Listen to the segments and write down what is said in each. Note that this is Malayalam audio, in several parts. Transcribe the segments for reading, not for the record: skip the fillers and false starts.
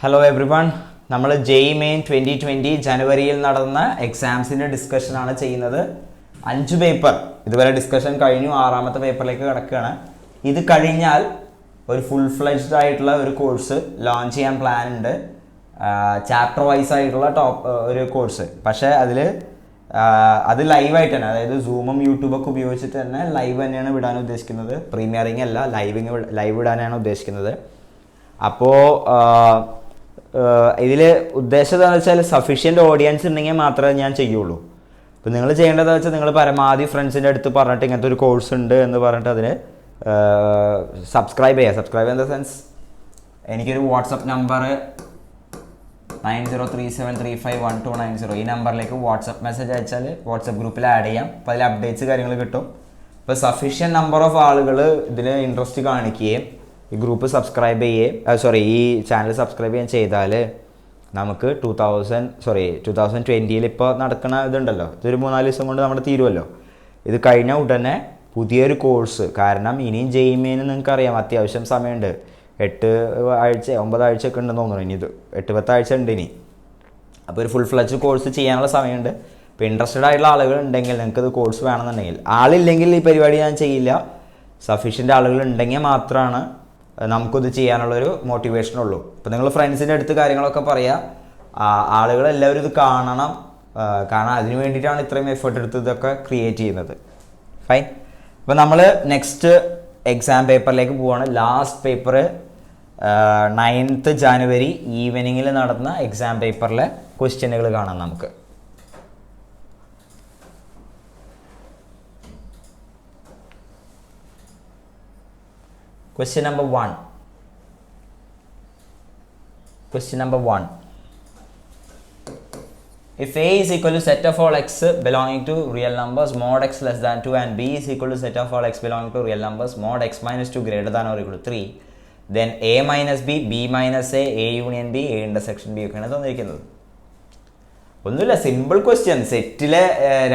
Hello every one. നമ്മൾ ജെയ് മെയിൻ 2020 ജനുവരിയിൽ നടന്ന എക്സാംസിൻ്റെ ഡിസ്കഷനാണ് ചെയ്യുന്നത്. 5 പേപ്പർ ഇതുവരെ ഡിസ്കഷൻ കഴിഞ്ഞു. 6ാമത്തെ പേപ്പറിലേക്ക് കിടക്കുകയാണ്. ഇത് കഴിഞ്ഞാൽ ഒരു ഫുൾ ഫ്ലെഡ്ജ്ഡ് ആയിട്ടുള്ള ഒരു കോഴ്സ് ലോഞ്ച് ചെയ്യാൻ പ്ലാൻ ഉണ്ട്. ചാപ്റ്റർ വൈസ് ആയിട്ടുള്ള ഒരു കോഴ്സ്. പക്ഷേ അത് ലൈവായിട്ട് തന്നെ, അതായത് സൂമും യൂട്യൂബൊക്കെ ഉപയോഗിച്ചിട്ട് തന്നെ ലൈവ് തന്നെയാണ് വിടാൻ ഉദ്ദേശിക്കുന്നത്. പ്രീമിയറിംഗ് അല്ല, ലൈവ് വിടാനാണ് ഉദ്ദേശിക്കുന്നത്. അപ്പോൾ ഇതിൽ ഉദ്ദേശം എന്താണെന്ന് വെച്ചാൽ സഫീഷ്യൻ്റ് ഓഡിയൻസ് ഉണ്ടെങ്കിൽ മാത്രമേ ഞാൻ ചെയ്യുള്ളൂ. അപ്പോൾ നിങ്ങൾ ചെയ്യേണ്ടതെന്ന് വെച്ചാൽ നിങ്ങൾ പരമാവധി ഫ്രണ്ട്സിൻ്റെ അടുത്ത് പറഞ്ഞിട്ട് ഇങ്ങനത്തെ ഒരു കോഴ്സ് ഉണ്ട് എന്ന് പറഞ്ഞിട്ട് അതിന് സബ്സ്ക്രൈബ് ഇൻ ദ സെൻസ് എനിക്കൊരു വാട്സപ്പ് നമ്പർ 9037351290 ഈ നമ്പറിലേക്ക് വാട്സപ്പ് മെസ്സേജ് അയച്ചാൽ വാട്സപ്പ് ഗ്രൂപ്പിൽ ആഡ് ചെയ്യാം. അപ്പോൾ അതിൽ അപ്ഡേറ്റ്സ് കാര്യങ്ങൾ കിട്ടും. ഇപ്പോൾ സഫീഷ്യൻറ്റ് നമ്പർ ഓഫ് ആളുകൾ ഇതിന് ഇൻട്രസ്റ്റ് കാണിക്കുകയും ഈ ഗ്രൂപ്പ് സബ്സ്ക്രൈബ് ഈ ചാനൽ സബ്സ്ക്രൈബ് ചെയ്യാൻ ചെയ്താൽ നമുക്ക് 2020 ഇപ്പോൾ നടക്കുന്ന ഇതുണ്ടല്ലോ, ഇതൊരു 3-4 ദിവസം കൊണ്ട് നമ്മുടെ തീരുമല്ലോ. ഇത് കഴിഞ്ഞ ഉടനെ പുതിയൊരു കോഴ്സ്, കാരണം ഇനിയും ജെയ്മെയിന് നിങ്ങൾക്കറിയാം അത്യാവശ്യം സമയമുണ്ട്. 8 ആഴ്ച 9 ആഴ്ചയൊക്കെ ഉണ്ടെന്ന് തോന്നുന്നു. ഇനി ഇത് 8-10 ആഴ്ച ഉണ്ട് ഇനി. അപ്പോൾ ഒരു ഫുൾ ഫ്ലെഡ്ജ് കോഴ്സ് ചെയ്യാനുള്ള സമയമുണ്ട്. ഇപ്പോൾ ഇൻട്രസ്റ്റഡ് ആയിട്ടുള്ള ആളുകൾ ഉണ്ടെങ്കിൽ നിങ്ങൾക്കിത് കോഴ്സ് വേണമെന്നുണ്ടെങ്കിൽ, ആളില്ലെങ്കിൽ ഈ പരിപാടി ഞാൻ ചെയ്യില്ല. സഫീഷ്യൻ്റ് ആളുകൾ ഉണ്ടെങ്കിൽ മാത്രമാണ് നമുക്കിത് ചെയ്യാനുള്ളൊരു മോട്ടിവേഷൻ ഉള്ളൂ. ഇപ്പോൾ നിങ്ങൾ ഫ്രണ്ട്സിൻ്റെ അടുത്ത് കാര്യങ്ങളൊക്കെ പറയുക, ആളുകളെല്ലാവരും ഇത് കാണണം. കാരണം അതിന് വേണ്ടിയിട്ടാണ് ഇത്രയും എഫേർട്ട് എടുത്ത് ഇതൊക്കെ ക്രിയേറ്റ് ചെയ്യുന്നത്. ഫൈൻ. അപ്പോൾ നമ്മൾ നെക്സ്റ്റ് എക്സാം പേപ്പറിലേക്ക് പോവുകയാണ്. ലാസ്റ്റ് പേപ്പർ 9th ജനുവരി ഈവനിങ്ങിൽ നടന്ന എക്സാം പേപ്പറിലെ ക്വസ്റ്റ്യനുകൾ കാണാം നമുക്ക്. Question number 1. If A is equal to set of all x belonging to real numbers mod x less than 2 and B is equal to set of all x belonging to real numbers mod x minus 2 greater than or equal to 3, then A minus B, B minus A union B, A intersection B ഒക്കെയാണ് തന്നിരിക്കുന്നത്. ഒന്നുമില്ല, സിമ്പിൾ ക്വസ്റ്റ്യൻ. സെറ്റിലെ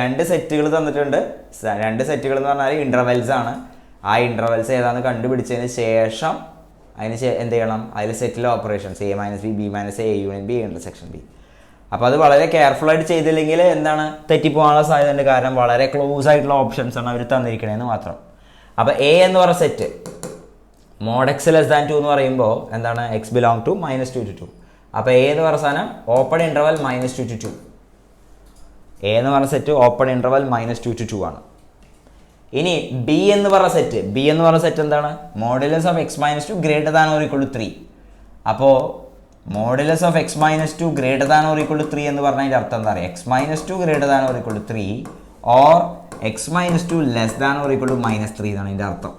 2 സെറ്റുകൾ തന്നിട്ടുണ്ട്. 2 സെറ്റുകൾ എന്ന് പറഞ്ഞാൽ ഇൻ്റർവെൽസ് ആണ്. ആ ഇൻ്റർവെൽസ് ഏതാണെന്ന് കണ്ടുപിടിച്ചതിന് ശേഷം എന്ത് ചെയ്യണം, അതിൽ സെറ്റിലെ operations A minus B, B minus A union B, intersection B. അപ്പോൾ അത് വളരെ കെയർഫുള്ളായിട്ട് ചെയ്തില്ലെങ്കിൽ തെറ്റിപ്പോകാനുള്ള സാധ്യതയുണ്ട്. കാരണം വളരെ ക്ലോസ് ആയിട്ടുള്ള ഓപ്ഷൻസ് ആണ് അവർ തന്നിരിക്കണേന്ന് മാത്രം. അപ്പോൾ എ എന്ന് പറയുന്ന set mode x less than 2 എന്ന് പറയുമ്പോൾ എക്സ് ബിലോങ് ടു -2 to 2. അപ്പോൾ എ എന്ന് പറയുന്ന സാധനം ഓപ്പൺ ഇൻ്റർവൽ -2 to 2. എ എന്ന് പറഞ്ഞ സെറ്റ് ഓപ്പൺ ഇൻ്റർവൽ -2 to 2 ആണ്. ഇനി ബി എന്ന് പറഞ്ഞ സെറ്റ് എന്താണ്? Modulus of x minus 2 greater than or equal to 3. അപ്പോൾ modulus of x minus 2 greater than or equal to 3 എന്ന് പറഞ്ഞതിൻ്റെ അർത്ഥം എന്താ പറയുക? X minus 2 greater than or equal to 3 or x minus 2 less than or equal to -3 എന്നാണ് ഇതിൻ്റെ അർത്ഥം.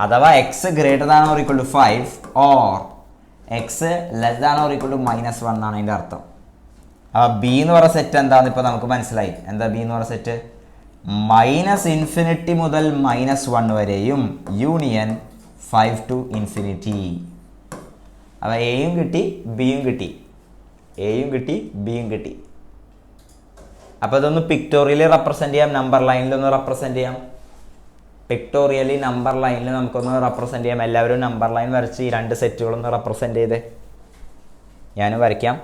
അഥവാ x greater than or equal to 5 or x less than or equal to -1 എന്നാണ് ഇതിൻ്റെ അർത്ഥം. അപ്പോൾ ബി എന്ന് പറയുന്ന സെറ്റ് എന്താണെന്ന് ഇപ്പോൾ നമുക്ക് മനസ്സിലായി. എന്താ ബി എന്ന് പറയുന്ന സെറ്റ്? -∞ മുതൽ -1 വരെയും യൂണിയൻ 5 to ∞. അപ്പോൾ എയും കിട്ടി, ബിയും കിട്ടി. അപ്പോൾ ഇതൊന്ന് പിക്ടോറിയലി റെപ്രസെൻ്റ് ചെയ്യാം, നമ്പർ ലൈനിലൊന്ന് റെപ്രസെൻ്റ് ചെയ്യാം. പിക്ടോറിയലി നമ്പർ ലൈനിൽ നമുക്കൊന്ന് റെപ്രസെൻ്റ് ചെയ്യാം. എല്ലാവരും നമ്പർ ലൈൻ വരച്ച് ഈ 2 സെറ്റുകളൊന്ന് റെപ്രസെൻ്റ് ചെയ്ത് ഞാനും വരയ്ക്കാം.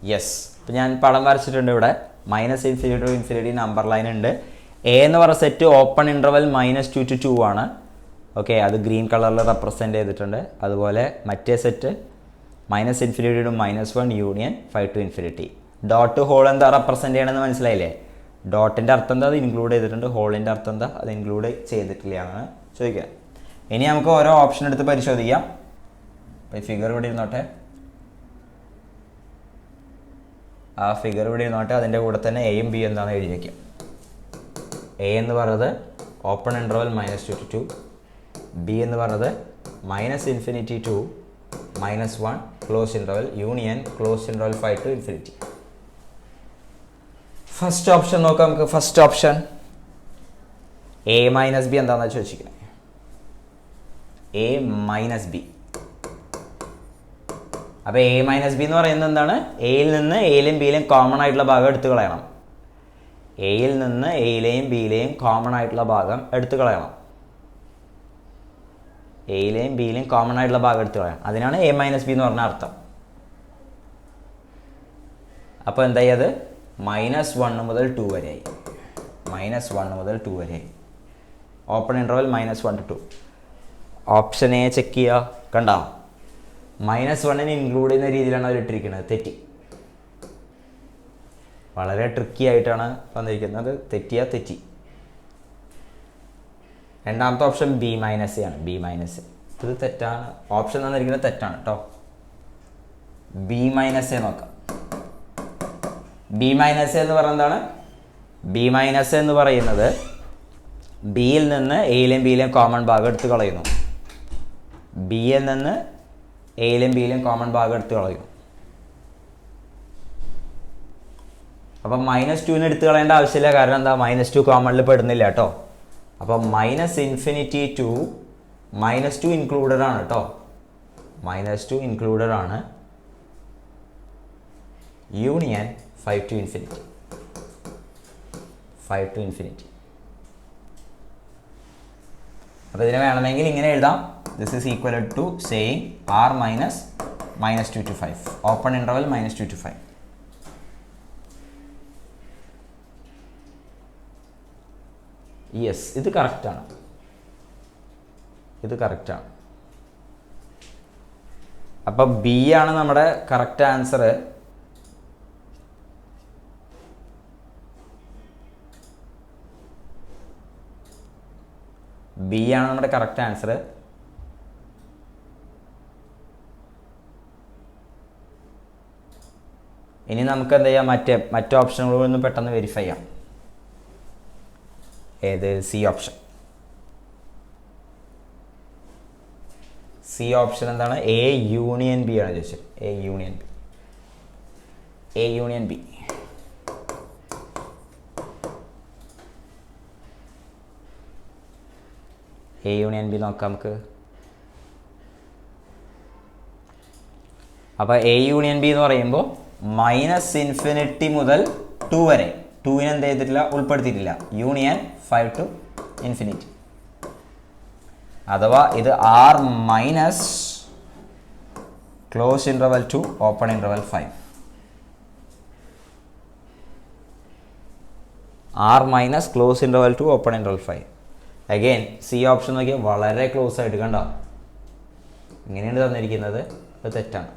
യെസ്, ഇപ്പം ഞാൻ പടം വരച്ചിട്ടുണ്ട് ഇവിടെ. -∞ to ∞ നമ്പർ ലൈൻ ഉണ്ട്. എ എന്ന് പറയുന്ന സെറ്റ് ഓപ്പൺ ഇൻ്റർവൽ -2 to 2 ആണ്. ഓക്കെ, അത് ഗ്രീൻ കളറിൽ റെപ്രസെൻ്റ് ചെയ്തിട്ടുണ്ട്. അതുപോലെ മറ്റേ set -∞ to -1 union 5 to ∞. Dot hole എന്താ റെപ്രസെൻ്റ് ചെയ്യണമെന്ന് മനസ്സിലായില്ലേ? ഡോട്ടിൻ്റെ അർത്ഥം എന്താ? അത് ഇൻക്ലൂഡ് ചെയ്തിട്ടുണ്ട്. ഹോളിൻ്റെ അർത്ഥം എന്താ? അത് ഇൻക്ലൂഡ് ചെയ്തിട്ടില്ല എന്നാണ് ചോദിക്കുക. ഇനി നമുക്ക് ഓരോ ഓപ്ഷൻ എടുത്ത് പരിശോധിക്കാം. അപ്പോൾ ഈ ഫിഗർ ഇവിടെ ഇരുന്നോട്ടെ. ആ ഫിഗർ ഇവിടെ ഇരുന്നോട്ടെ. അതിൻ്റെ കൂടെ തന്നെ എയും ബി എന്താണെന്ന് എഴുതി വയ്ക്കാം. എ എന്ന് പറയുന്നത് ഓപ്പൺ ഇൻ്റർവൽ -2 to 2, ബി എന്ന് പറയുന്നത് -∞ to minus 1 closed interval union closed interval 5 to infinity. First option നോക്കാം നമുക്ക്. First option A minus B എന്താണെന്ന് ചോദിച്ചിരിക്കുന്നത്. A minus B. അപ്പോൾ എ മൈനസ് ബി എന്ന് പറയുന്നത് എന്താണ്? എയിൽ നിന്ന് എയിലെയും ബിയിലെയും കോമൺ ആയിട്ടുള്ള ഭാഗം എടുത്തു കളയണം. എയിൽ നിന്ന് എയിലെയും ബിയിലെയും കോമൺ ആയിട്ടുള്ള ഭാഗം എടുത്തു കളയണം. എയിലെയും ബിയിലെയും കോമൺ ആയിട്ടുള്ള ഭാഗം എടുത്തു കളയണം. അതിനാണ് എ മൈനസ് ബി എന്ന് പറഞ്ഞ അർത്ഥം. അപ്പോൾ എന്തായി? അത് -1 മുതൽ 2 വരെയായി. -1 മുതൽ 2 വരെയായി. Open interval -1 to 2. Option a cheque ചെയ്യുക. കണ്ടോ? -1 ഇൻക്ലൂഡ് ചെയ്യുന്ന രീതിയിലാണ് അവർ ഇട്ടിരിക്കുന്നത്. തെറ്റി. വളരെ ട്രിക്കി ആയിട്ടാണ് വന്നിരിക്കുന്നത്. തെറ്റി. രണ്ടാമത്തെ ഓപ്ഷൻ ബി മൈനസ് ആണ്. ബി മൈനസ് ഇത് തെറ്റാണ്. ഓപ്ഷൻ തന്നിരിക്കുന്നത് തെറ്റാണ് കേട്ടോ. ബി മൈനസ് എ നോക്കാം. ബി മൈനസ് എന്ന് പറയുന്നത് എന്താണ്? ബി മൈനസ് എന്ന് പറയുന്നത് ബിയിൽ നിന്ന് എയിലെയും ബിയിലെയും കോമൺ ഭാഗം എടുത്ത് കളയുന്നു. ബിയിൽ നിന്ന് എയിലെയും ബിയിലെയും കോമൺ ഭാഗം എടുത്ത് കളയുന്നു. അപ്പം -2 എടുത്ത് കളയേണ്ട ആവശ്യമില്ല. കാരണം എന്താ? -2 കോമണിൽ പെടുന്നില്ല കേട്ടോ. അപ്പം -∞ to -2 ഇൻക്ലൂഡഡ് ആണ് കേട്ടോ. -2 ഇൻക്ലൂഡഡ് ആണ്. Union 5 to infinity. 5 to infinity. അപ്പോൾ ഇതിനെ വേണമെങ്കിൽ ഇങ്ങനെ എഴുതാം. This is equal to saying r minus -2 to 5. Open interval -2 to 5. Yes, ഇത് കറക്റ്റാണ്. അപ്പം ബി ആണ് നമ്മുടെ കറക്റ്റ് ആൻസർ. ബി ആണ് നമ്മുടെ കറക്റ്റ് ആൻസർ. ഇനി നമുക്ക് എന്താ ചെയ്യാം? മറ്റു ഓപ്ഷനുകളൊന്നും പെട്ടെന്ന് വെരിഫൈ ചെയ്യാം. ഏത്? C option. സി ഓപ്ഷൻ എന്താണ്? എ യൂണിയൻ ബി ആണ് ചോദിച്ചത്. A union B. A union B. A union B നോക്കാം നമുക്ക്. അപ്പോൾ എ യൂണിയൻ ബി എന്ന് പറയുമ്പോൾ -∞ മുതൽ 2 വരെ. 2നെ എന്ത് ചെയ്തിട്ടില്ല? ഉൾപ്പെടുത്തിയിട്ടില്ല. Union 5 to infinity. അഥവാ ഇത് r minus close interval to open interval 5. r minus close interval to open interval 5. Again C option നോക്കിയാൽ വളരെ ക്ലോസ് ആയിട്ട് കണ്ടോ? ഇങ്ങനെയാണ് തന്നിരിക്കുന്നത്. അത് തെറ്റാണ്.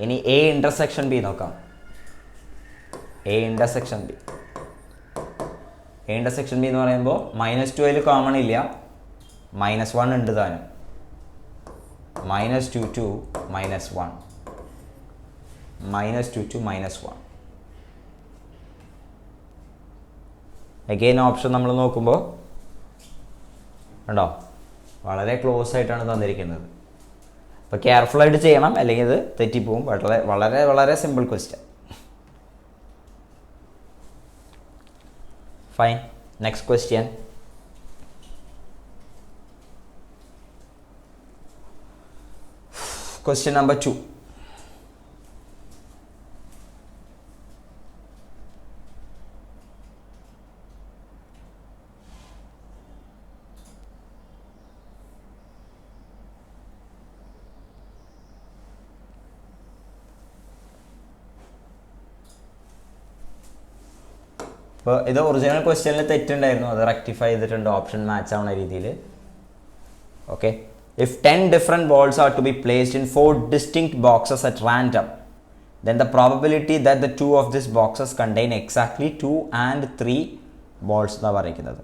ഇനി എ ഇൻ്റർസെക്ഷൻ ബി നോക്കാം. A intersection B. A intersection B എന്ന് പറയുമ്പോൾ -2 അതിൽ കോമൺ ഇല്ല. -1 ഉണ്ട് താനും. -2 to -1. -2 to -1. അഗെയിൻ ഓപ്ഷൻ നമ്മൾ നോക്കുമ്പോൾ ഉണ്ടോ? വളരെ ക്ലോസ് ആയിട്ടാണ് തന്നിരിക്കുന്നത്. അപ്പോൾ കെയർഫുള്ളായിട്ട് ചെയ്യണം, അല്ലെങ്കിൽ ഇത് തെറ്റിപ്പോവും. വളരെ വളരെ simple question. Fine. Next question. Question number 2. അപ്പോൾ ഇത് ഒറിജിനൽ ക്വസ്റ്റ്യനിൽ തെറ്റുണ്ടായിരുന്നു. അത് റെക്ടിഫൈ ചെയ്തിട്ടുണ്ട് ഓപ്ഷൻ മാച്ച് ആവുന്ന രീതിയിൽ. Okay. If 10 different balls are to be placed in 4 distinct boxes at random, then the probability that the 2 of these boxes contain exactly 2 and 3 balls എന്നാണ് പറയുന്നത്.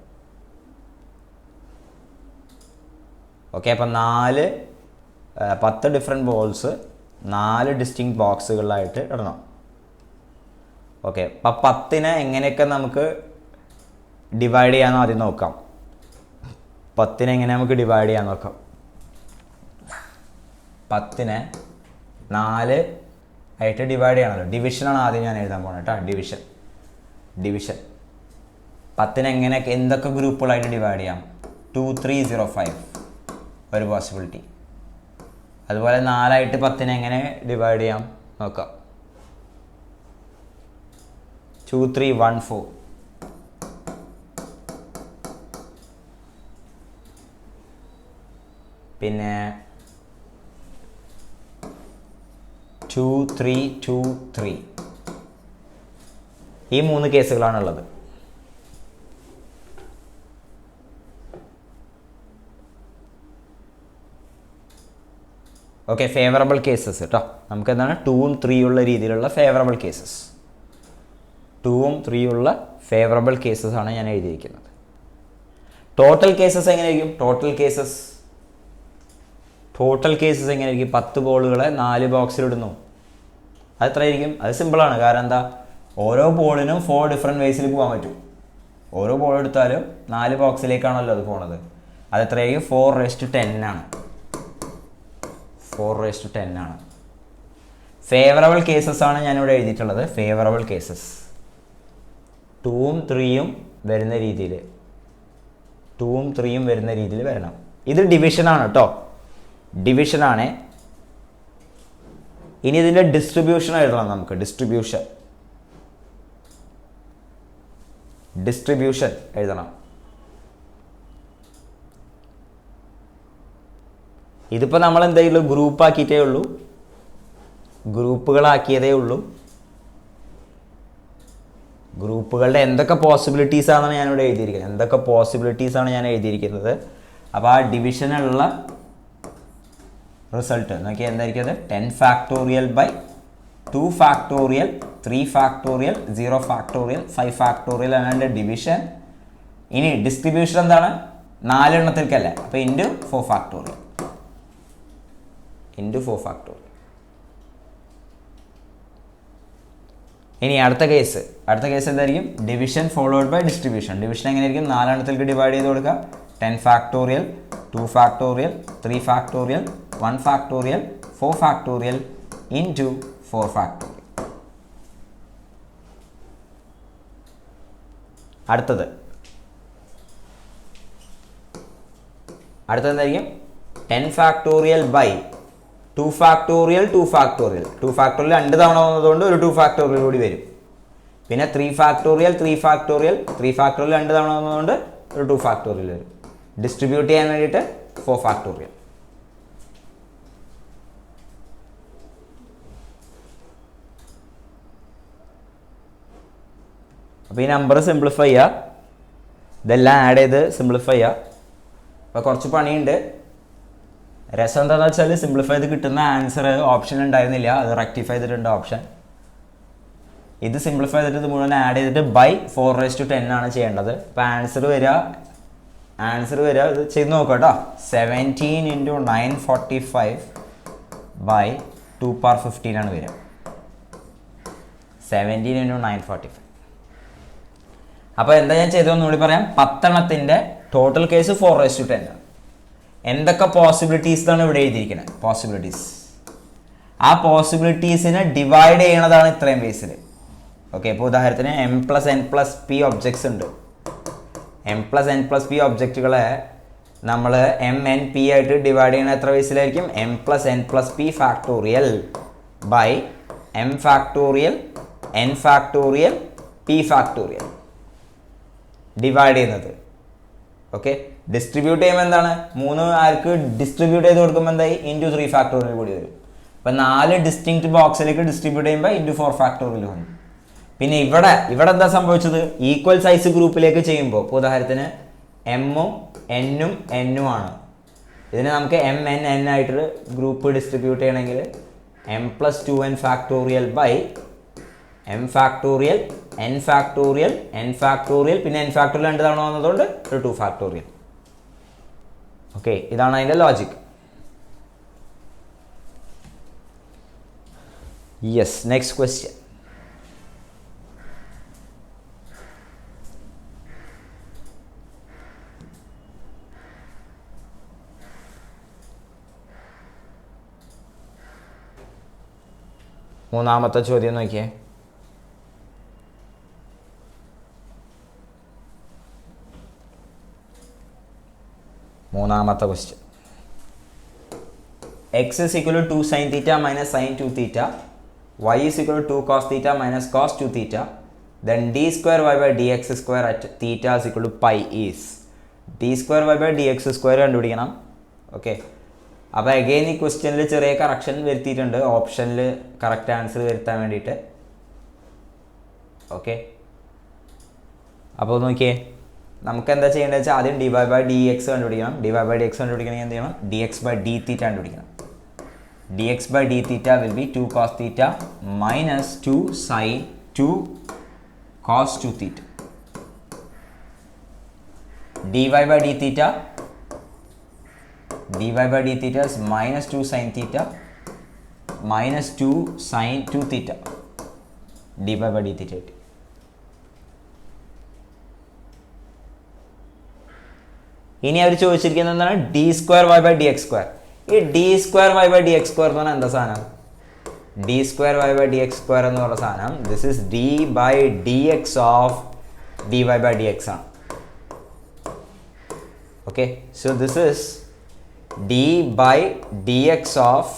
ഓക്കെ. അപ്പം 10 ഡിഫറെൻറ്റ് ബോൾസ് 4 ഡിസ്റ്റിങ് ബോക്സുകളിലായിട്ട് ഇടണം. ഓക്കെ. അപ്പം 10നെ എങ്ങനെയൊക്കെ നമുക്ക് ഡിവൈഡ് ചെയ്യാമെന്ന് ആദ്യം നോക്കാം. 10നെ എങ്ങനെ നമുക്ക് ഡിവൈഡ് ചെയ്യാൻ നോക്കാം. 10നെ 4 ആയിട്ട് ഡിവൈഡ് ചെയ്യണമല്ലോ. ഡിവിഷനാണ് ആദ്യം ഞാൻ എഴുതാൻ പോകുന്നത് കേട്ടോ. ഡിവിഷൻ 10നെ എങ്ങനെ എന്തൊക്കെ ഗ്രൂപ്പുകളായിട്ട് ഡിവൈഡ് ചെയ്യാം? 2 3 0 5 ഒരു പോസിബിലിറ്റി. അതുപോലെ 4 10നെ എങ്ങനെ ഡിവൈഡ് ചെയ്യാം നോക്കാം. 2 3 1 4. പിന്നെ 2 3 2 3. ഈ 3 കേസുകളാണുള്ളത്. ഓക്കെ, ഫേവറബിൾ കേസസ് കേട്ടോ. നമുക്ക് എന്താണ് 2ഉം 3 ഉള്ള രീതിയിലുള്ള ഫേവറബിൾ കേസസ്. 2ഉം 3 ഉള്ള ഫേവറബിൾ കേസസ് ആണ് ഞാൻ എഴുതിയിരിക്കുന്നത്. ടോട്ടൽ കേസസ് എങ്ങനെയായിരിക്കും? ടോട്ടൽ കേസസ് എങ്ങനെയായിരിക്കും? 10 ബോളുകളെ 4 ബോക്സിലിടുന്നു. അത് എത്രയായിരിക്കും? അത് സിമ്പിളാണ്. കാരണം എന്താ, ഓരോ ബോളിനും 4 ഡിഫറെൻറ്റ് വേസിൽ പോകാൻ പറ്റും. ഓരോ ബോൾ എടുത്താലും 4 ബോക്സിലേക്കാണല്ലോ അത് പോണത്. അത് എത്രയായിരിക്കും? 4:10 ആണ്. 4:10 ആണ്. ഫേവറബിൾ കേസസ് ആണ് ഞാനിവിടെ എഴുതിയിട്ടുള്ളത്. ഫേവറബിൾ കേസസ് 2ഉം 3ഉം വരുന്ന രീതിയിൽ വരണം. ഇത് ഡിവിഷനാണ് കേട്ടോ. ഡിവിഷനാണ്. ഇനി ഇതിൻ്റെ ഡിസ്ട്രിബ്യൂഷൻ എഴുതണം നമുക്ക്. ഡിസ്ട്രിബ്യൂഷൻ എഴുതണം. ഇതിപ്പോൾ നമ്മൾ എന്തെങ്കിലും ഗ്രൂപ്പുകളാക്കിയതേ ഉള്ളൂ. ഗ്രൂപ്പുകളുടെ എന്തൊക്കെ പോസിബിലിറ്റീസ് ആണെന്ന് ഞാനിവിടെ എഴുതിയിരിക്കുന്നത്. അപ്പോൾ ആ ഡിവിഷനുള്ള റിസൾട്ട് നോക്കിയാൽ എന്തായിരിക്കും? അത് 10 factorial by 2 factorial 3 factorial 0 factorial 5 factorial ആണ് ഡിവിഷൻ. ഇനി ഡിസ്ട്രിബ്യൂഷൻ എന്താണ്? 4 എണ്ണത്തിലേക്കല്ല. അപ്പോൾ ഇൻറ്റു 4 ഫാക്ടോറിയൽ. ഇനി അടുത്ത കേസ് എന്തായിരിക്കും? Division followed by distribution. Division എങ്ങനെയായിരിക്കും? 4 എണ്ണത്തിലേക്ക് ഡിവൈഡ് ചെയ്ത് കൊടുക്കുക. 10 factorial 2 factorial 3 factorial 1 factorial 4 factorial into 4 factorial. അടുത്തത് എന്തായിരിക്കും? 10 factorial by 2 factorial 2 factorial 2 factorial 2 തവണ വന്നതുകൊണ്ട് ഒരു 2 ഫാക്ടോറിയൽ കൂടി വരും. പിന്നെ 3 ഫാക്ടോറിയൽ 3 ഫാക്ടോറിയൽ 3 ഫാക്ടോറിയൽ 2 തവണ വന്നതുകൊണ്ട് ഒരു 2 ഫാക്ടോറിയൽ വരും. ഡിസ്ട്രിബ്യൂട്ട് ചെയ്യാൻ വേണ്ടിയിട്ട് 4 ഫാക്ടോറിയൽ. അപ്പോൾ ഈ നമ്പർ സിംപ്ലിഫൈ ചെയ്യുക. ഇതെല്ലാം ആഡ് ചെയ്ത് സിംപ്ലിഫൈ ചെയ്യുക. അപ്പോൾ കുറച്ച് പണിയുണ്ട്. രസം എന്താണെന്ന് വെച്ചാൽ സിംപ്ലിഫൈ ചെയ്ത് കിട്ടുന്ന ആൻസർ ഓപ്ഷൻ ഉണ്ടായിരുന്നില്ല. അത് റെക്ടിഫൈ ചെയ്തിട്ടുണ്ട് ഓപ്ഷൻ. ഇത് സിംപ്ലിഫൈ ചെയ്തിട്ട് ഇത് മുഴുവൻ ആഡ് ചെയ്തിട്ട് ബൈ 4:10 ആണ് ചെയ്യേണ്ടത്. അപ്പോൾ ആൻസർ വരിക ഇത് ചെയ്ത് നോക്കാം കേട്ടോ. 17 × 945 ബൈ 2^15 ആണ് വരിക. 17 × 945. അപ്പോൾ എന്താ ഞാൻ ചെയ്തതെന്ന് കൂടി പറയാം. 10 എണ്ണത്തിൻ്റെ ടോട്ടൽ കേസ് 4:10 ആണ്. എന്തൊക്കെ പോസിബിലിറ്റീസ് ആണ് ഇവിടെ എഴുതിയിരിക്കുന്നത്? ആ പോസിബിലിറ്റീസിനെ ഡിവൈഡ് ചെയ്യണതാണ് ഇത്രയും ബേസിൽ. ഓക്കെ, ഇപ്പോൾ ഉദാഹരണത്തിന് m+n+p ഒബ്ജക്ട്സ് ഉണ്ട്. m+n+p ഒബ്ജക്റ്റുകളെ നമ്മൾ m(n)p ആയിട്ട് ഡിവൈഡ് ചെയ്യണ എത്ര ബേസിലായിരിക്കും? m+n+p factorial by m factorial n factorial p factorial divide ചെയ്യുന്നത്. ഓക്കെ, ഡിസ്ട്രിബ്യൂട്ട് ചെയ്യുമ്പോൾ എന്താണ്? 3 ആർക്ക് ഡിസ്ട്രിബ്യൂട്ട് ചെയ്ത് കൊടുക്കുമ്പോൾ എന്തായി? ഇൻറ്റു 3 ഫാക്ടോറിയൽ കൂടി വരും. അപ്പം 4 ഡിസ്റ്റിങ്ക്റ്റ് ബോക്സിലേക്ക് ഡിസ്ട്രിബ്യൂട്ട് ചെയ്യുമ്പോൾ ഇൻറ്റു 4 ഫാക്ടോറിയൽ വന്നു. പിന്നെ ഇവിടെ എന്താ സംഭവിച്ചത്? ഈക്വൽ സൈസ് ഗ്രൂപ്പിലേക്ക് ചെയ്യുമ്പോൾ ഇപ്പോൾ ഉദാഹരണത്തിന് m-ഉം n-ഉം n-ഉം ആണ്. ഇതിനെ നമുക്ക് m(n)n ആയിട്ട് ഗ്രൂപ്പ് ഡിസ്ട്രിബ്യൂട്ട് ചെയ്യണമെങ്കിൽ m+2n factorial by m factorial n factorial n factorial പിന്നെ n ഫാക്ടോറിയൽ 2 തവണ വന്നതുകൊണ്ട് ഒരു 2 ഫാക്ടോറിയൽ. ഓക്കെ, ഇതാണ് അതിൻ്റെ ലോജിക്. Yes, next question. മൂന്നാമത്തെ ചോദ്യം നോക്കിയേ. മൂന്നാമത്തെ question. x is equal to 2 sin theta minus sin 2 theta, y is equal to 2 cos theta minus cos 2 theta, then d square y by dx square at theta is equal to pi is. d square y by dx square കണ്ടുപിടിക്കണം. ഓക്കെ, അപ്പോൾ അഗെയിൻ ഈ ക്വസ്റ്റ്യനിൽ ചെറിയ കറക്ഷൻ വരുത്തിയിട്ടുണ്ട് ഓപ്ഷനിൽ കറക്റ്റ് ആൻസർ വരുത്താൻ വേണ്ടിയിട്ട്. ഓക്കെ, അപ്പോൾ നോക്കിയേ, നമുക്ക് എന്താ ചെയ്യേണ്ടത് വെച്ചാൽ ആദ്യം dy by dx കണ്ടുപിടിക്കണം. dy by dx കണ്ടുപിടിക്കണമെങ്കിൽ എന്ത് ചെയ്യണം? dx by d theta കണ്ടുപിടിക്കണം. dx by d theta will be 2 cos theta minus 2 sin 2 cos 2 theta. dy by d theta is minus 2 sin theta minus 2 sin 2 theta. dy by d theta. ഇനി അവർ ചോദിച്ചിരിക്കുന്നത് എന്താണ്? D square Y by D X square. ഈ D square Y by D X square എന്ന് പറഞ്ഞാൽ എന്താ സാധനം? D square Y by D X square എന്ന് പറഞ്ഞ സാധനം this is D by D X of D Y by D X ആണ്. Okay, so this is D by D X of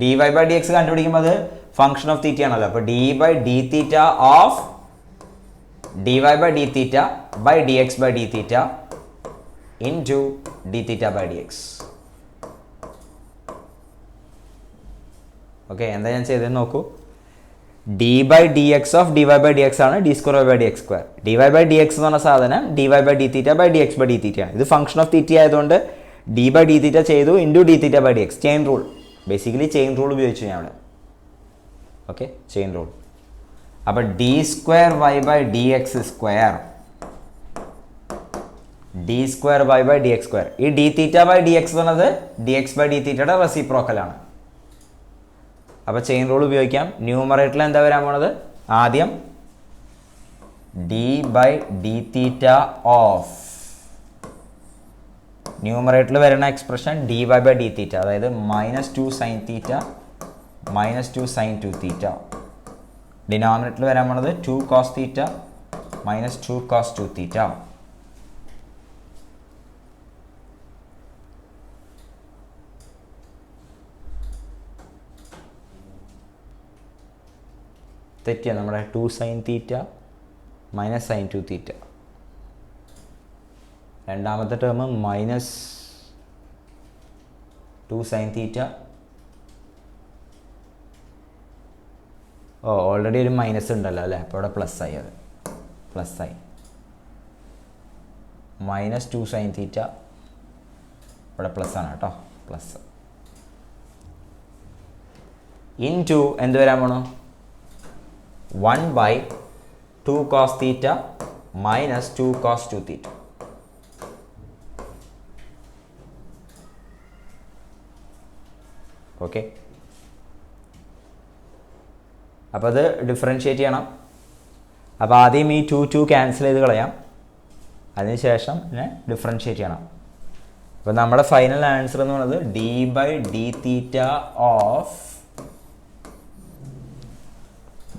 D Y by D X കണ്ടുപിടിക്കുമ്പോൾ അത് ഫംഗ്ഷൻ ഓഫ് തീറ്റ ആണല്ലോ. അപ്പോൾ D by D theta of D Y by D theta by D X by D theta into d theta by dx. Okay, എന്താ ഞാൻ ചെയ്തതെന്ന് നോക്കൂ. d by dx of dy by dx ആണ് d square y by dx square. dy by dx എന്ന് പറഞ്ഞ സാധനം dy by d theta by dx by d theta ആണ്. ഇത് ഫംഗ്ഷൻ ഓഫ് തീറ്റ ആയതുകൊണ്ട് d by d theta ചെയ്തു into d theta by dx. Chain rule, basically chain rule ഉപയോഗിച്ചു ഞാൻ അവിടെ. Okay, chain rule. അപ്പോൾ d square y by dx square d square y by dx square. ഈ d theta by dx എന്നത് dx by d theta reciprocal ആണ്. അപ്പോൾ ചെയിൻ റൂൾ ഉപയോഗിക്കാം. ന്യൂമറേറ്ററിൽ എന്താ വരാൻ പോണത്? ആദ്യം d by d theta of ന്യൂമറേറ്ററിൽ വരുന്ന expression dy by d theta, അതായത് minus 2 sin theta minus 2 sin 2 theta. ഡിനോമിനേറ്ററിൽ വരാൻ പോണത് 2 cos theta minus 2 cos 2 theta. തെറ്റിയ നമ്മുടെ 2 sin തീറ്റ മൈനസ് സൈൻ 2 തീറ്റ. രണ്ടാമത്തെ ടേം മൈനസ് 2 sin തീറ്റ. ഓൾറെഡി ഒരു മൈനസ് ഉണ്ടല്ലോ അല്ലേ, അപ്പോൾ അവിടെ പ്ലസ് ആയി. അത് പ്ലസ് ആയി. മൈനസ് 2 sin തീറ്റ ഇവിടെ പ്ലസ് ആണ് കേട്ടോ, പ്ലസ്. ഇൻ ടു എന്ത് വരാൻ പോണോ? 1 by 2 cos theta minus 2 cos 2 theta. Okay, അപ്പോൾ അത് ഡിഫറൻഷ്യേറ്റ് ചെയ്യണം. അപ്പോൾ ആദ്യം ഈ 2 ക്യാൻസൽ ചെയ്ത് കളയാം, അതിനുശേഷം ഡിഫറൻഷ്യേറ്റ് ചെയ്യണം. അപ്പോൾ നമ്മുടെ ഫൈനൽ ആൻസർ എന്ന് പറയുന്നത് D by D theta of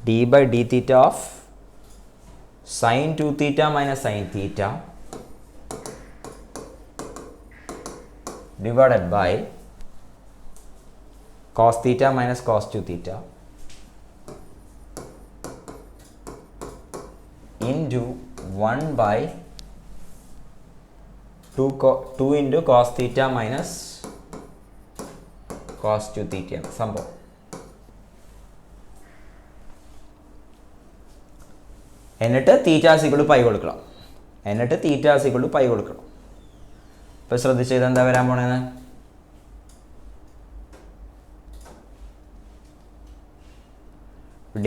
d by d theta of sin 2 theta minus sin theta divided by cos theta minus cos 2 theta into 1 by 2 into cos theta minus cos 2 theta സംഭവം. എന്നിട്ട് തീറ്റ ഈക്വൽ ടു പൈ കൊടുക്കണം. ഇപ്പോൾ ശ്രദ്ധിച്ച് ഇതെന്താ വരാൻ പോണേന്ന്?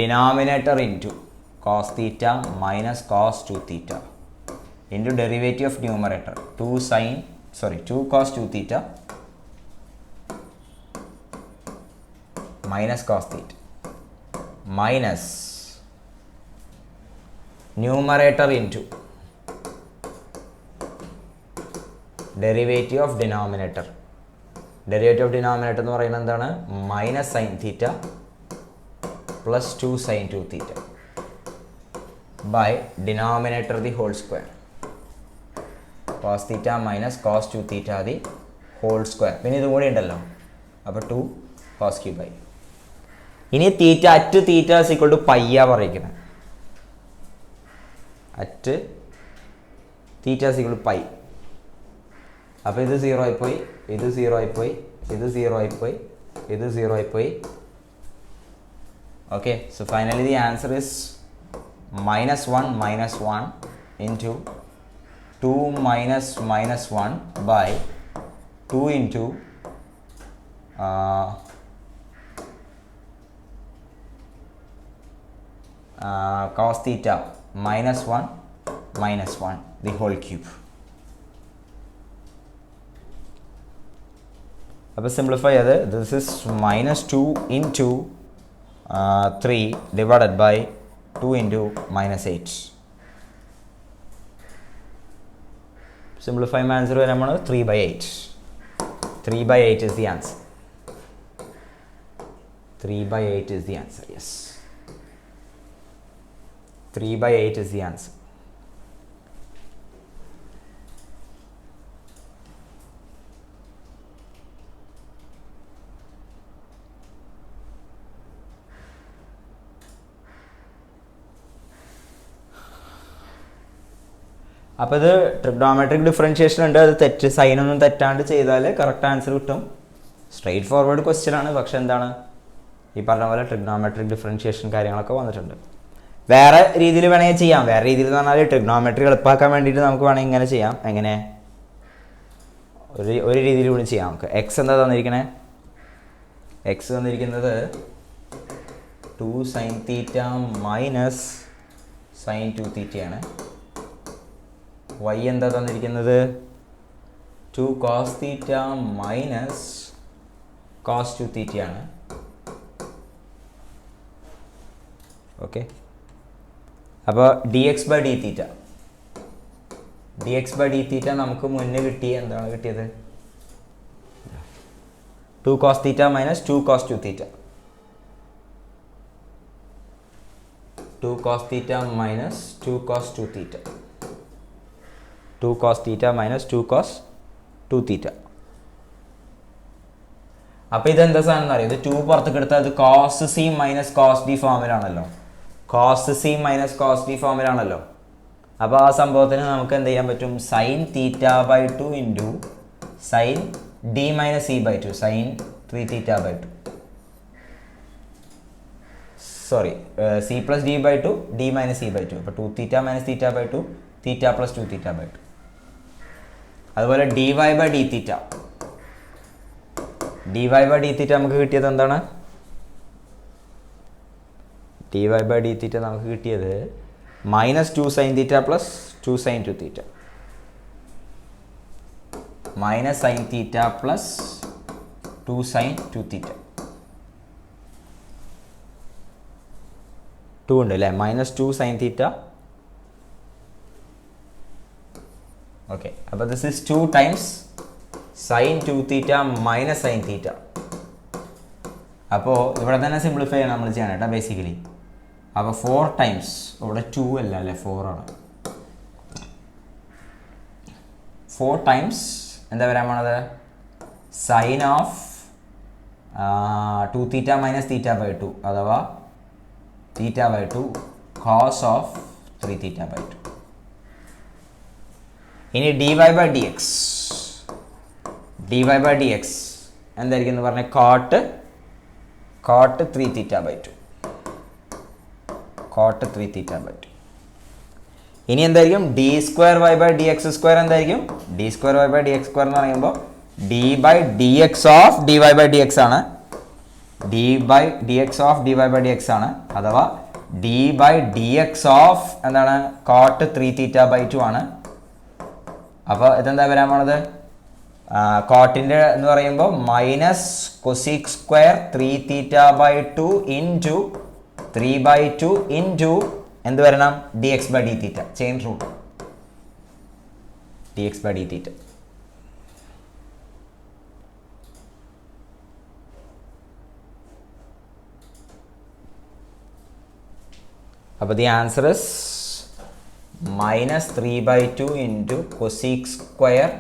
Denominator into cos theta minus cos 2 theta into derivative of numerator 2 cos 2 theta minus cos theta minus numerator into derivative of denominator എന്ന് പറയുന്നത് എന്താണ്? Minus sine theta plus 2 sin 2 theta by denominator the whole square cos theta minus cos 2 theta the whole square. പിന്നെ ഇതും കൂടി ഉണ്ടല്ലോ, അപ്പോൾ 2 cos cube ആയി. ഇനി theta at theta is equal to pi ആ പറയുന്നത്. At theta is equal to pi. അപ്പോൾ ഇത് 0 ആയിപ്പോയി, ഇത് 0 ആയിപ്പോയി, ഇത് 0 ആയിപ്പോയി, ഇത് 0 ആയിപ്പോയി. Okay, so finally the answer is -1 into 2 minus -1 by 2 into cos theta -1 the whole cube. അപ്പോൾ സിംപ്ലിഫൈ ചെയ്ത് this is -2 into 3 divided by 2 into -8. Simplify my answer വരാൻ 3/8. 3/8 is the answer. 3/8 is the answer. Yes. 3/8 is the answer. അപ്പോൾ ഇത് ട്രിഗ്നോമെട്രിക് ഡിഫറൻഷിയേഷൻ ഉണ്ട്, അത് തെറ്റ് സൈനൊന്നും തെറ്റാണ്ട് ചെയ്താൽ കറക്റ്റ് ആൻസർ കിട്ടും. സ്ട്രെയിറ്റ് ഫോർവേഡ് ക്വസ്റ്റ്യൻ ആണ്, പക്ഷെ എന്താണ് ഈ പറഞ്ഞ പോലെ ട്രിഗ്നോമെട്രിക് ഡിഫറൻഷിയേഷൻ കാര്യങ്ങളൊക്കെ വന്നിട്ടുണ്ട്. വേറെ രീതിയിൽ വേണമെങ്കിൽ ചെയ്യാം. വേറെ രീതിയിൽ എന്ന് പറഞ്ഞാൽ ട്രിഗ്നോമെട്രി എളുപ്പമാക്കാൻ വേണ്ടിയിട്ട് നമുക്ക് വേണമെങ്കിൽ ഇങ്ങനെ ചെയ്യാം. എങ്ങനെ ഒരു രീതിയിൽ കൂടി ചെയ്യാം നമുക്ക്. എക്സ് എന്താ തന്നിരിക്കണേ? എക്സ് തന്നിരിക്കുന്നത് 2 sin θ മൈനസ് sin 2 θയാണ്. y എന്താ തന്നിരിക്കുന്നത്? 2 cos θ മൈനസ് cos 2 θയാണ്. ഓക്കെ, അപ്പോൾ dx by dθ നമുക്ക് മുന്നേ കിട്ടിയ എന്താണ് കിട്ടിയത്? 2 cos θ minus 2 cos 2 θ. 2 cos θ minus 2 cos 2 θ. 2 cos θ minus 2 cos 2 θ. അപ്പോൾ ഇതെന്താ സാധനം എന്ന് അറിയാം? ഇത് 2 പുറത്തേക്ക് എടുത്താൽ ഇത് cos c minus cos d ഫോമിലാണല്ലോ. cos c minus cos d ഫോമിലാണല്ലോ. അപ്പോൾ ആ സംഭവത്തിന് നമുക്ക് എന്ത് ചെയ്യാൻ പറ്റും? sin θ/2 into sin d minus e/2 sin 3θ/2. Sorry, c plus d/2 d minus e/2. അപ്പോൾ 2θ മൈനസ് θ/2 θ പ്ലസ് 2θ/2. അതുപോലെ dy/dθ നമുക്ക് കിട്ടിയത് എന്താണ്? dy/dθ നമുക്ക് കിട്ടിയത് minus 2 sin θ plus 2 sin 2θ. Minus sin θ plus 2 sin 2θ. 2 ഉണ്ട് അല്ലേ? Minus 2 sin θ. ഓക്കെ, അപ്പോൾ this is 2 times sin 2θ minus sin θ. അപ്പോൾ ഇവിടെ തന്നെ സിംപ്ലിഫൈ ചെയ്യണം നമ്മൾ ചെയ്യണം കേട്ടോ ബേസിക്കലി. അപ്പോൾ 4 ടൈംസ്, ഇവിടെ 2 അല്ല അല്ലേ 4 ആണ്. 4 ടൈംസ് എന്താ വരാൻ പോണത്? സൈൻ ഓഫ് 2θ മൈനസ് θ/2 അഥവാ θ/2 cos ഓഫ് 3θ/2. ഇനി dy/dx എന്തായിരിക്കും എന്ന് പറഞ്ഞാൽ cot 3θ/2. ഇനി എന്തായിരിക്കും? d²y/dx² എന്തായിരിക്കും? d²y/dx² എന്ന് പറയുമ്പോൾ d/dx ഓഫ് dy/dx ആണ്. d/dx ഓഫ് dy/dx ആണ്, അഥവാ d/dx ഓഫ് എന്താണ്? cot 3θ/2 ആണ്. അപ്പോൾ ഇതെന്താ വരാൻ പോണത്? കോട്ടിൻ്റെ എന്ന് പറയുമ്പോൾ minus cosec square 3θ/2 into 3/2 into എന്ത് വരണം? dx/dθ. Chain rule dx/dθ. അപ്പോൾ the answer is -3/2 into cosec square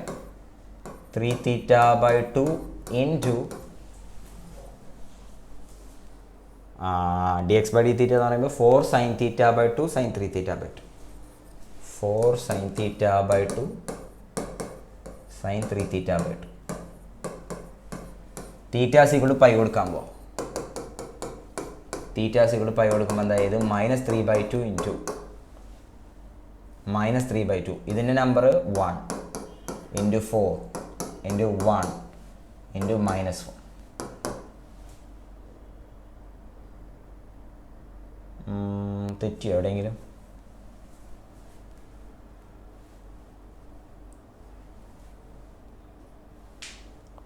3θ/2 into dx/dθ എന്ന് പറയുമ്പോൾ 4 sin θ/2 sin 3θ/2 4 sin θ/2 sin 3θ/2 തീറ്റ = π കൊടുക്കാൻ പോകും. തീറ്റ = π കൊടുക്കുമ്പോൾ എന്തായത് -3/2 ഇൻറ്റു -3/2 ഇതിൻ്റെ നമ്പർ 1 ഇൻറ്റു 4 ഇൻറ്റു 1 ഇൻറ്റു -1. തെറ്റിയോ എവിടെയെങ്കിലും?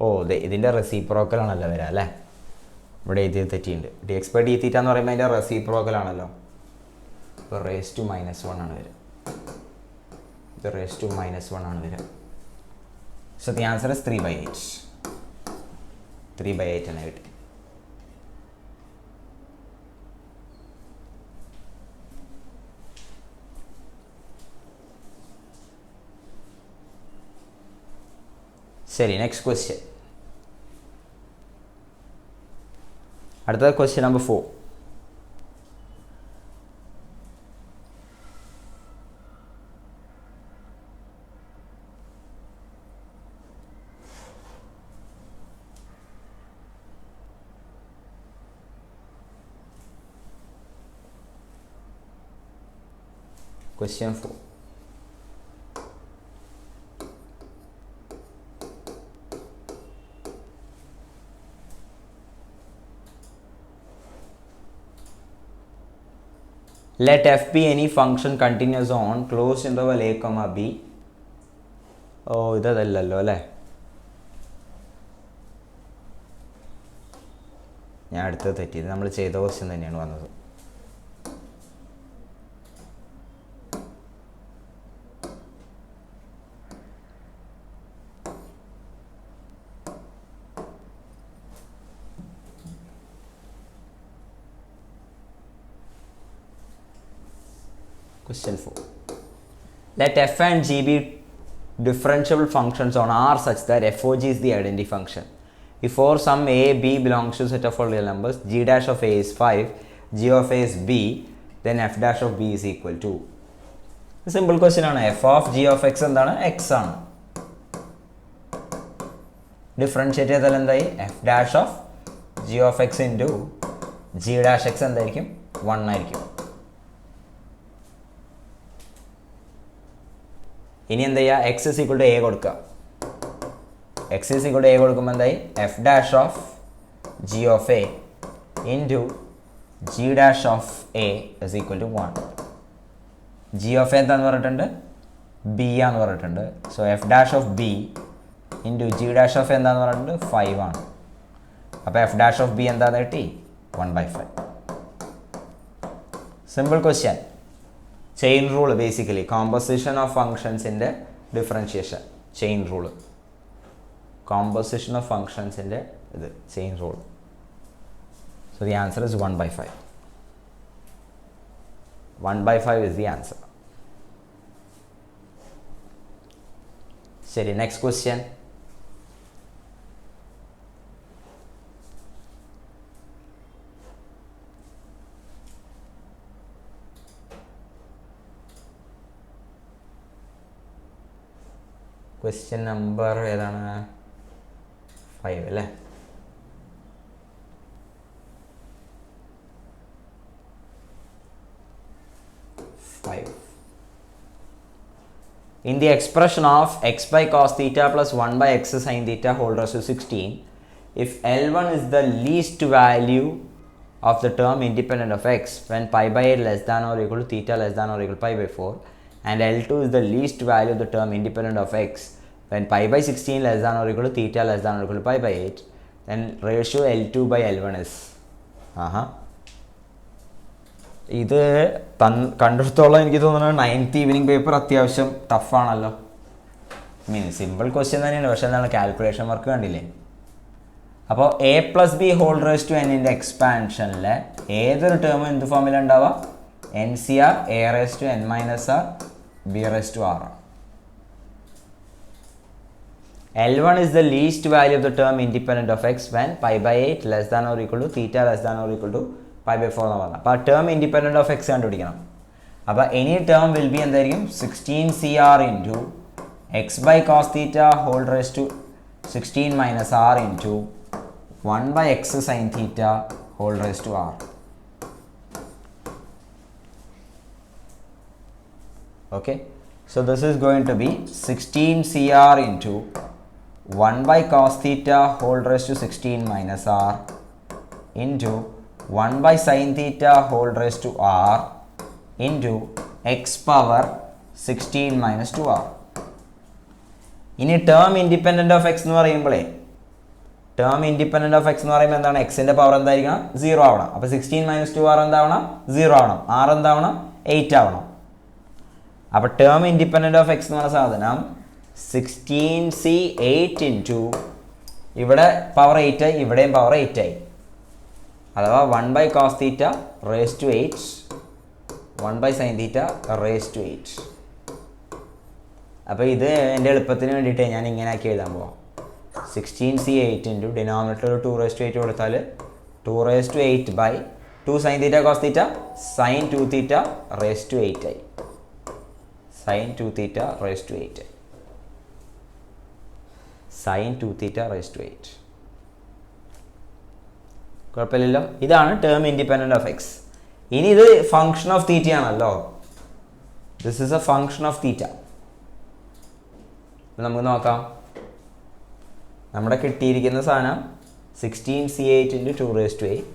ഓ ഇതിൻ്റെ റെസിപ്രോക്കലാണല്ലോ വരിക അല്ലേ? ഇവിടെ എഴുതിയത് തെറ്റിയുണ്ട്. dx/dθ എന്ന് പറയുമ്പോൾ അതിൻ്റെ റെസിപ്രോക്കലാണല്ലോ. ഇപ്പോൾ റേസ് ടു -1 ആണ് വരിക. ഇത് റേസ് ടു -1 ആണ് വരിക. So the answer is 3/8. 3/8 ആണ് കിട്ടി. ശരി, നെക്സ്റ്റ് ക്വസ്റ്റ്യൻ. അടുത്ത question number 4. Question 4. Let f be any function continuous on closed interval a comma b. ഓ ഇതല്ലല്ലോ അല്ലേ? ഞാൻ അടുത്തത് തെറ്റിയത്. നമ്മൾ ചെയ്ത ക്വസ്റ്റ്യൻ തന്നെയാണ് വന്നത്. Question 4. Let f and g be differentiable functions on R such that f of g is the identity function. If for some a b belongs to set of all real numbers, g dash of a is 5, g of a is b, then f dash of b is equal to. Simple question ആണ്. f of g of x എന്താണ്? x ആണ്. ഡിഫറൻഷിയേറ്റ് ചെയ്താൽ എന്തായി? f dash of g of x into g dash x എന്തായിരിക്കും? 1 ആയിരിക്കും. ഇനി എന്ത് ചെയ്യുക? x is equal to a കൊടുക്കുക. x is equal to a കൊടുക്കുമ്പോൾ എന്തായി? f dash of g of a into g dash of a is equal to 1. g of a എന്താന്ന് പറഞ്ഞിട്ടുണ്ട്? b ആന്ന് പറഞ്ഞിട്ടുണ്ട്. So f dash of b into g dash of a എന്താന്ന് പറഞ്ഞിട്ടുണ്ട്? 5 ആണ്. അപ്പോൾ f dash of b എന്താന്ന് കിട്ടി? 1/5. Simple question. Chain rule basically composition of ഫങ്ഷൻസിൻ്റെ differentiation. Chain rule, composition of ഫങ്ഷൻസിൻ്റെ ഇത് chain rule. So the answer is 1/5. 1/5 is the answer. ശരി, നെക്സ്റ്റ് ക്വസ്റ്റ്യൻ. ക്വസ്റ്റ്യൻ നമ്പർ ഏതാണ്? 5 അല്ലേ? In the expression of x by cos theta plus 1 by x sin theta whole raised to 16, if L1 is the least value of the term independent of x when pi by 8 less than or equal to theta less than or equal to pi by 4, and L2 is the least value of the term independent of x when pi by 16 less than or equal to theta less than or equal to pi by 8, then ratio L2 by L1 is. ഇത് കണ്ടെടുത്തോളം എനിക്ക് തോന്നുന്നത് 9th ഈവനിങ് പേപ്പർ അത്യാവശ്യം ടഫാണല്ലോ. സിമ്പിൾ ക്വസ്റ്റ്യൻ തന്നെയാണ്, പക്ഷെ എന്താണ് കാൽക്കുലേഷൻ വർക്ക് കണ്ടില്ലേ? അപ്പോൾ a+b whole raise to n എക്സ്പാൻഷനിലെ ഏതൊരു ടേമും എന്ത് ഫോമിലാണ് ഉണ്ടാവുക? NCR a raised to n minus r b raised to r. L1 is the least value of the term independent of x when pi by 8 less than or equal to theta less than or equal to pi by 4 എന്ന് പറഞ്ഞാൽ. അപ്പോൾ ആ ടേം ഇൻഡിപെൻഡൻറ്റ് ഓഫ് എക്സ് കണ്ടുപിടിക്കണം. അപ്പോൾ എനി ടേം വിൽ ബി എന്തായിരിക്കും 16CR into x by cos theta whole raise to 16 minus R into 1 by x sin theta whole raised to r. Okay, so this is going to be 16CR into 1 by cos theta whole raised to 16 minus r into 1 by sin theta whole raised to r into x power 16 minus 2r. ഇനി ടേം ഇൻഡിപെൻഡൻറ്റ് ഓഫ് എക്സ് എന്ന് പറയുമ്പോഴേ ടേം ഇൻഡിപെൻഡൻറ്റ് ഓഫ് എക്സ് എന്ന് പറയുമ്പോൾ എന്താണ് എക്സിൻ്റെ പവർ എന്തായിരിക്കണം 0 ആവണം. അപ്പോൾ 16 മൈനസ് 2r എന്താവണം 0 ആവണം. r എന്താവണം 8 ആവണം. അപ്പോൾ ടേം ഇൻഡിപെൻഡൻറ്റ് ഓഫ് എക്സ് എന്ന് പറഞ്ഞ സാധനം 16C8 ഇൻറ്റു ഇവിടെ പവർ 8 ആയി, ഇവിടെയും പവർ 8 ആയി. അഥവാ 1 by cos theta raise to 8 1 by sine theta raise to 8. അപ്പോൾ ഇത് എൻ്റെ എളുപ്പത്തിന് വേണ്ടിയിട്ട് ഞാൻ ഇങ്ങനെ ആക്കി എഴുതാൻ പോവാം. 16C8 into denominator 2 raise to 8 കൊടുത്താൽ 2 raise to 8 by 2 sine theta cos theta sine 2 theta raise to 8 ആയി. സൈൻ 2 തീറ്റ റേസ് ടു 8 ആയി. Sine 2 theta raise to 8. കുഴപ്പമില്ലല്ലോ. ഇതാണ് ടേം ഇൻഡിപെൻഡൻറ്റ് ഓഫ് എക്സ്. ഇനി ഇത് ഫങ്ഷൻ ഓഫ് തീറ്റ ആണല്ലോ. This is a function of theta. നമുക്ക് നോക്കാം. നമ്മുടെ കിട്ടിയിരിക്കുന്ന സാധനം 16C8 into 2 raise to 8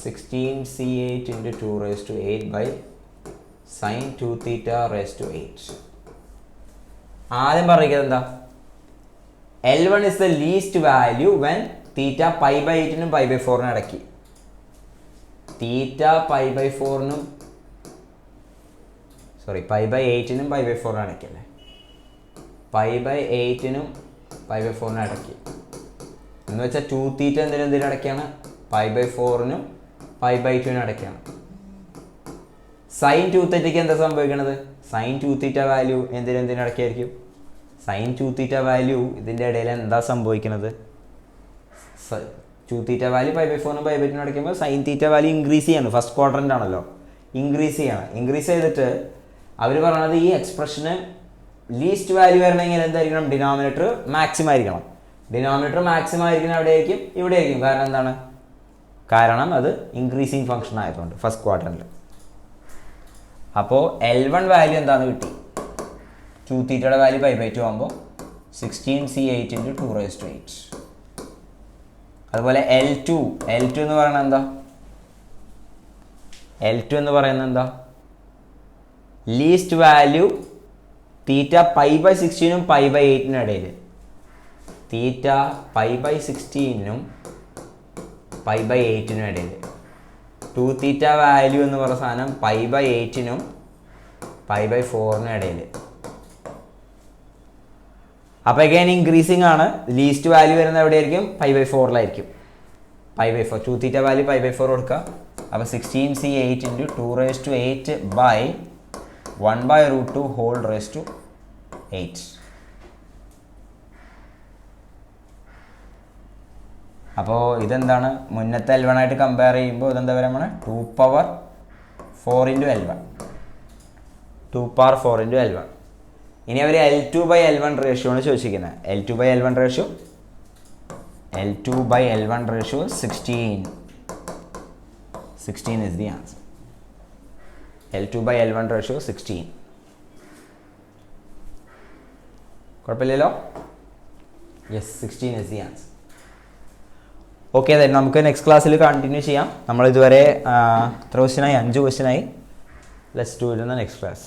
16C8 into 2 raise to 8 by sine 2 theta raise to 8. ആദ്യം പറയുന്നത് എന്താ? L1 is the least value when theta pi by 8നും പൈ ബൈ 4നും ഇടയ്ക്ക്. തീറ്റ പൈ ബൈ 4നും പൈ ബൈ 8നും പൈ ബൈ 4നും ഇടയ്ക്കല്ലേ. പൈ ബൈ 8നും പൈ ബൈ 4നും ഇടയ്ക്ക് എന്ന് വെച്ചാൽ 2 തീറ്റ എന്തിനും ഇടയ്ക്കാണ്? പൈ ബൈ 4നും പൈ ബൈ 2നും ഇടയ്ക്കാണ്. സൈൻ 2 തീറ്റയ്ക്ക് എന്താ സംഭവിക്കണത്? സൈൻ 2 തീറ്റ വാല്യൂ എന്തിനും ഇടയ്ക്കായിരിക്കും. സൈൻ 2 തീറ്റ വാല്യൂ ഇതിൻ്റെ ഇടയിൽ എന്താ സംഭവിക്കുന്നത്? 2 തീറ്റ വാല്യൂ പൈ ബൈ 4നും പൈ ബൈ 2നും അടയ്ക്കുമ്പോൾ സൈൻ തീറ്റ വാല്യൂ ഇൻക്രീസ് ചെയ്യാണ്. ഫസ്റ്റ് ക്വാഡ്രൻ്റ് ആണല്ലോ, ഇൻക്രീസ് ചെയ്യാണ്. ഇൻക്രീസ് ചെയ്തിട്ട് അവർ പറയണത് ഈ എക്സ്പ്രഷന് ലീസ്റ്റ് വാല്യൂ വരണമെങ്കിൽ എന്തായിരിക്കണം? ഡിനോമിനേറ്റർ മാക്സിമം ആയിരിക്കണം. ഡിനോമിനേറ്റർ മാക്സിമം ആയിരിക്കണം എവിടെ ആയിരിക്കും? ഇവിടെ ആയിരിക്കും. കാരണം എന്താണ്? കാരണം അത് ഇൻക്രീസിങ് ഫംഗ്ഷൻ ആയതുകൊണ്ട് ഫസ്റ്റ് ക്വാഡ്രൻ്റിൽ. അപ്പോൾ L1 വാല്യൂ എന്താണെന്ന് കിട്ടി? 2 തീറ്റയുടെ വാല്യൂ പൈ ബൈ 2 ആകുമ്പോൾ 16C8 ഇൻറ്റു 2 റേസ് ടു 8. അതുപോലെ L2 എന്ന് പറയുന്നത് എന്താ? L2 എന്ന് പറയുന്നത് എന്താ? Least value theta pi by 16നും പൈ ബൈ 8നും ഇടയിൽ. തീറ്റ പൈ ബൈ 16നും പൈ ബൈ 8നും ഇടയിൽ. 2 തീറ്റ വാല്യൂ എന്ന് പറയുന്ന സാധനം പൈ ബൈ 8നും പൈ ബൈ 4നും ഇടയിൽ. അപ്പോൾ അഗൈൻ ഇൻക്രീസിങ് ആണ്. ലീസ്റ്റ് വാല്യൂ വരുന്നത് എവിടെയായിരിക്കും? പൈ ബൈ 4ലായിരിക്കും. Pi by 4 2 theta value pi by 4 കൊടുക്കുക. അപ്പോൾ 16C8 into 2 raise to 8 by 1 by root 2 whole raise to 8. അപ്പോൾ ഇതെന്താണ്? മുന്നത്തെ L1 ആയിട്ട് കമ്പയർ ചെയ്യുമ്പോൾ ഇതെന്താ പറയുമ്പോൾ 2 power 4 into L1. 2 power 4 into L1. ഇനി അവർ L2 ബൈ L1 റേഷ്യോ ആണ് ചോദിച്ചിരിക്കുന്നത്. L2 by L1 ratio 16 is the answer. L2 by L1 ratio 16. കുഴപ്പമില്ലല്ലോ. Yes, 16 is the answer. Okay, then നമുക്ക് നെക്സ്റ്റ് ക്ലാസ്സിൽ കണ്ടിന്യൂ ചെയ്യാം. നമ്മൾ ഇതുവരെ എത്ര ക്വസ്റ്റ്യനായി? 5 ക്വസ്റ്റ്യനായി. Let's do it in the next class.